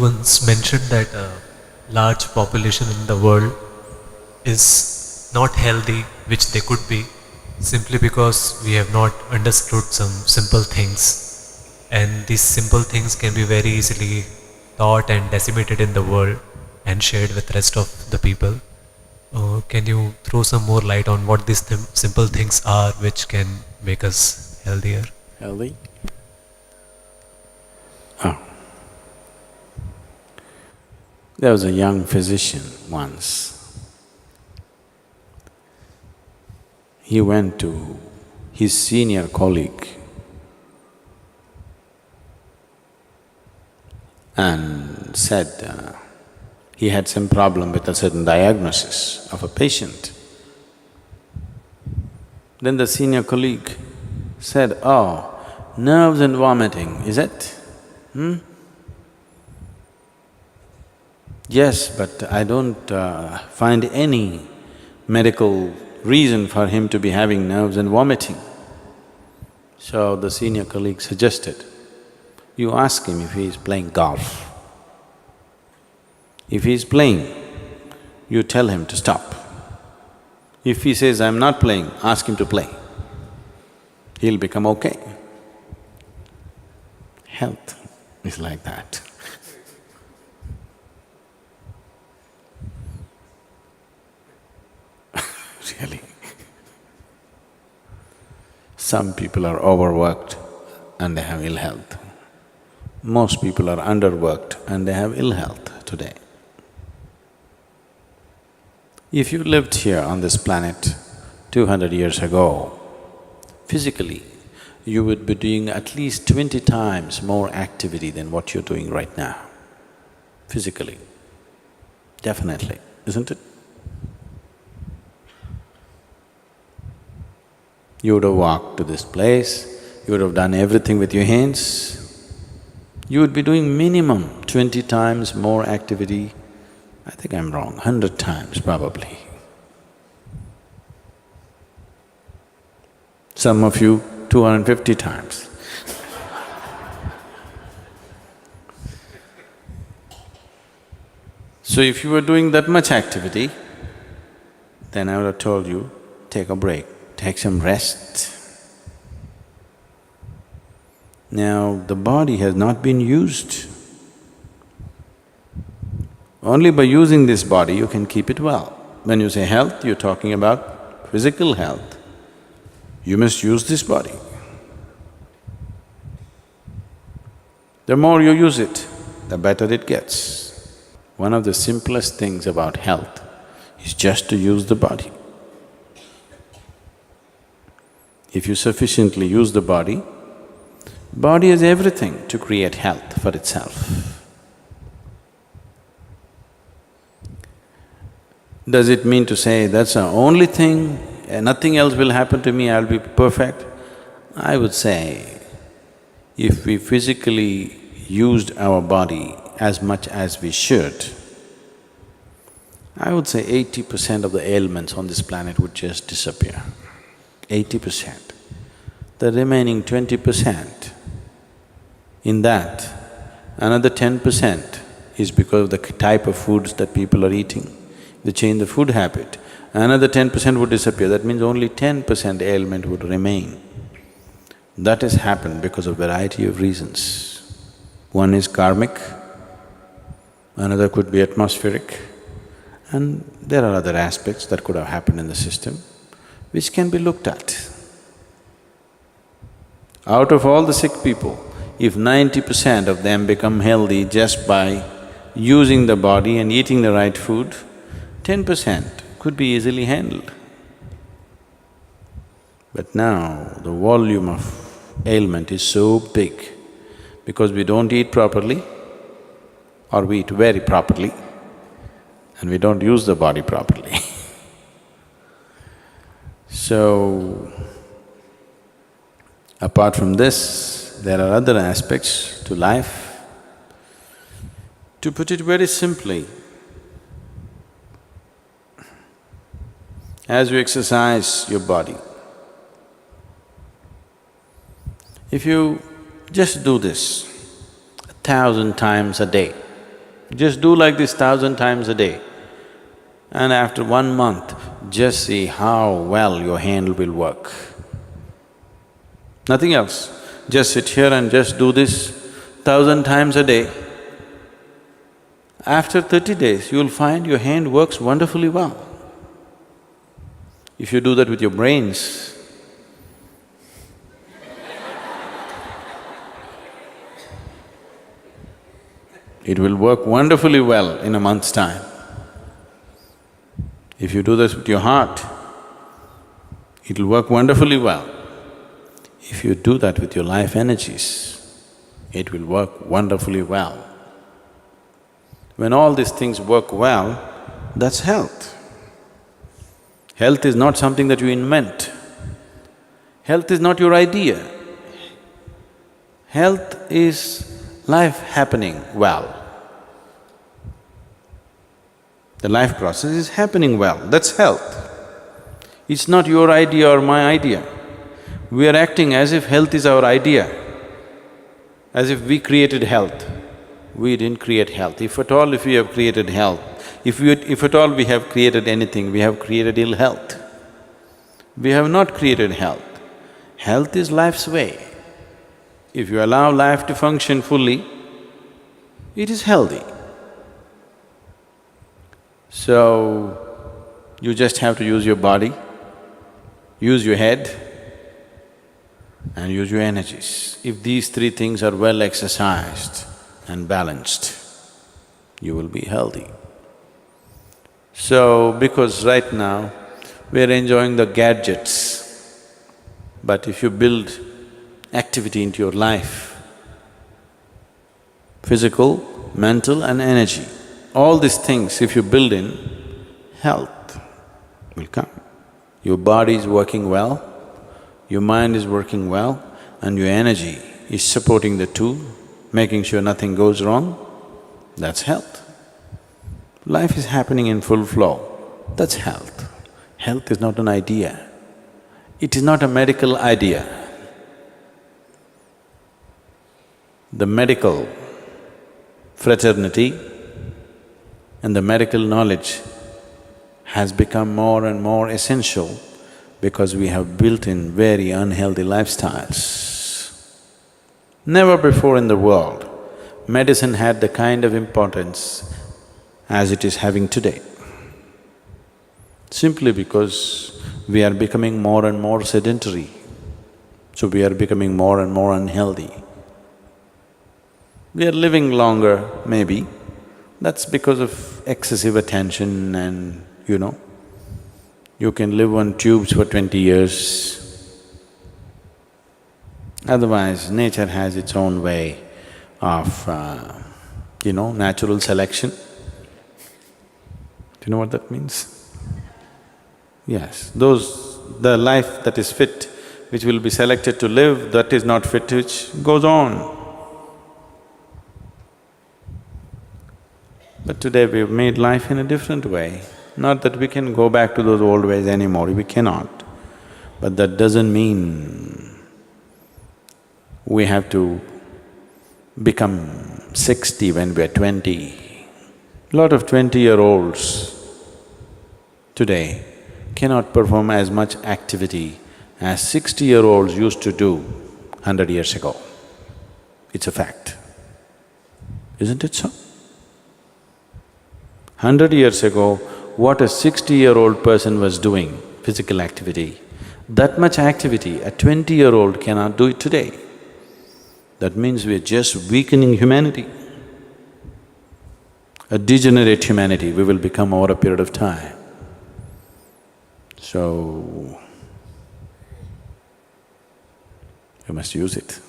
once mentioned that a large population in the world is not healthy, which they could be, simply because we have not understood some simple things. And these simple things can be very easily taught and disseminated in the world and shared with rest of the people. Can you throw some more light on what these simple things are which can make us healthier? Healthy? Oh. There was a young physician once. He went to his senior colleague and said he had some problem with a certain diagnosis of a patient. Then the senior colleague said, "Oh, nerves and vomiting, is it? Yes, but I don't find any medical reason for him to be having nerves and vomiting." So the senior colleague suggested, you ask him if he is playing golf. If he is playing, you tell him to stop. If he says, "I'm not playing," ask him to play. He'll become okay. Health is like that. Really. Some people are overworked and they have ill health. Most people are underworked and they have ill health today. If you lived here on this planet 200 years ago, physically, you would be doing at least 20 times more activity than what you're doing right now, physically. Definitely, isn't it? You would have walked to this place, you would have done everything with your hands, you would be doing minimum 20 times more activity. I think I'm wrong, 100 times probably. Some of you 250 times. So if you were doing that much activity, then I would have told you, take a break, take some rest. Now, the body has not been used. Only by using this body you can keep it well. When you say health, you're talking about physical health. You must use this body. The more you use it, the better it gets. One of the simplest things about health is just to use the body. If you sufficiently use the body has everything to create health for itself. Does it mean to say, that's the only thing, nothing else will happen to me, I'll be perfect? I would say, if we physically used our body as much as we should, I would say 80% of the ailments on this planet would just disappear. 80%. The remaining 20%, in that, another 10% is because of the type of foods that people are eating. They change the food habit, another 10% would disappear, that means only 10% ailment would remain. That has happened because of variety of reasons. One is karmic, another could be atmospheric, and there are other aspects that could have happened in the system, which can be looked at. Out of all the sick people, if 90% of them become healthy just by using the body and eating the right food, 10% could be easily handled. But now, the volume of ailment is so big because we don't eat properly or we eat very properly and we don't use the body properly. So, apart from this, there are other aspects to life. To put it very simply, as you exercise your body, if you just do this 1,000 times a day, Just do like this 1,000 times a day. And after 1 month, just see how well your hand will work. Nothing else. Just sit here and just do this 1,000 times a day. After 30 days, you'll find your hand works wonderfully well. If you do that with your brains, it will work wonderfully well in a month's time. If you do this with your heart, it'll work wonderfully well. If you do that with your life energies, it will work wonderfully well. When all these things work well, that's health. Health is not something that you invent. Health is not your idea. Health is life happening well. The life process is happening well, that's health. It's not your idea or my idea. We are acting as if health is our idea, as if we created health. We didn't create health. If at all if we have created health, if at all we have created anything, we have created ill health. We have not created health. Health is life's way. If you allow life to function fully, it is healthy. So, you just have to use your body, use your head, and use your energies. If these three things are well exercised and balanced, you will be healthy. So, because right now we're enjoying the gadgets, but if you build activity into your life, physical, mental and energy, all these things if you build in, health will come. Your body is working well, your mind is working well, and your energy is supporting the two, making sure nothing goes wrong, that's health. Life is happening in full flow, that's health. Health is not an idea, it is not a medical idea. The medical fraternity and the medical knowledge has become more and more essential because we have built in very unhealthy lifestyles. Never before in the world, medicine had the kind of importance as it is having today. Simply because we are becoming more and more sedentary, so we are becoming more and more unhealthy. We are living longer, maybe, that's because of excessive attention and, you can live on tubes for 20 years. Otherwise, nature has its own way of, natural selection. Do you know what that means? Yes, the life that is fit, which will be selected to live, that is not fit, which goes on. But today we've made life in a different way. Not that we can go back to those old ways anymore, we cannot. But that doesn't mean we have to become 60 when we're 20. Lot of 20-year-olds today cannot perform as much activity as 60-year-olds used to do 100 years ago. It's a fact, isn't it so? 100 years ago, what a 60-year-old person was doing, physical activity, that much activity a 20-year-old cannot do it today. That means we're just weakening humanity. A degenerate humanity we will become over a period of time. So, you must use it.